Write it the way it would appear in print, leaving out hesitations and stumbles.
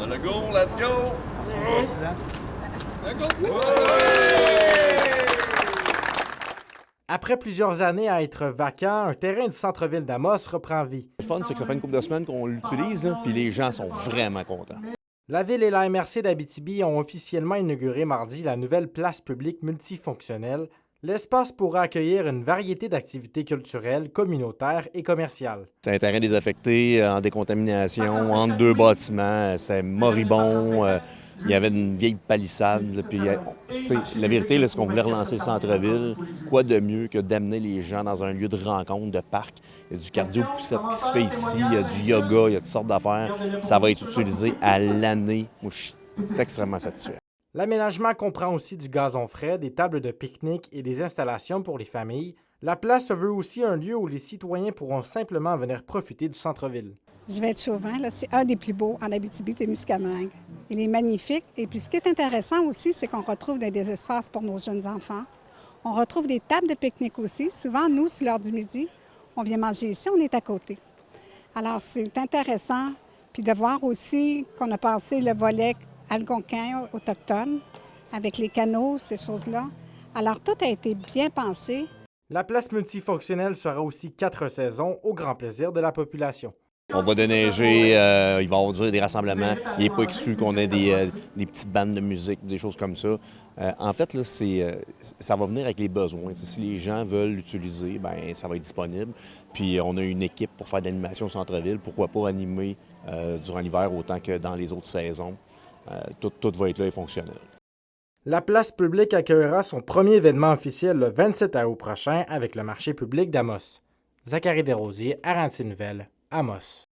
On a go, let's go! Après plusieurs années à être vacant, un terrain du centre-ville d'Amos reprend vie. Le fun, c'est que ça fait une couple de semaines qu'on l'utilise, là, puis les gens sont vraiment contents. La Ville et la MRC d'Abitibi ont officiellement inauguré mardi la nouvelle place publique multifonctionnelle. L'espace pourra accueillir une variété d'activités culturelles, communautaires et commerciales. C'est un terrain désaffecté, en décontamination, entre deux bâtiments. C'est moribond. Il y avait une vieille palissade. Là, puis, la vérité, là, c'est qu'on voulait relancer le centre-ville. Quoi de mieux que d'amener les gens dans un lieu de rencontre, de parc. Il y a du cardio-poussette qui se fait ici, il y a du yoga, il y a toutes sortes d'affaires. Ça va être utilisé à l'année. Moi, je suis extrêmement satisfait. L'aménagement comprend aussi du gazon frais, des tables de pique-nique et des installations pour les familles. La place se veut aussi un lieu où les citoyens pourront simplement venir profiter du centre-ville. Je vais être chauvin, là, c'est un des plus beaux en Abitibi-Témiscamingue. Il est magnifique. Et puis, ce qui est intéressant aussi, c'est qu'on retrouve des espaces pour nos jeunes enfants. On retrouve des tables de pique-nique aussi. Souvent, nous, sur l'heure du midi, on vient manger ici, on est à côté. Alors, c'est intéressant. Puis de voir aussi qu'on a passé le volet algonquin, autochtone, avec les canaux, ces choses-là. Alors, tout a été bien pensé. La place multifonctionnelle sera aussi 4 saisons au grand plaisir de la population. On va déneiger, il va y avoir des rassemblements. Il n'est pas exclu qu'on ait des petites bandes de musique, des choses comme ça. En fait, là, ça va venir avec les besoins. Si les gens veulent l'utiliser, bien, ça va être disponible. Puis on a une équipe pour faire de l'animation au centre-ville. Pourquoi pas animer durant l'hiver autant que dans les autres saisons. Tout va être là et fonctionnel. La place publique accueillera son premier événement officiel le 27 août prochain avec le marché public d'Amos. Zachary Desrosiers, RNC Nouvelles, Amos.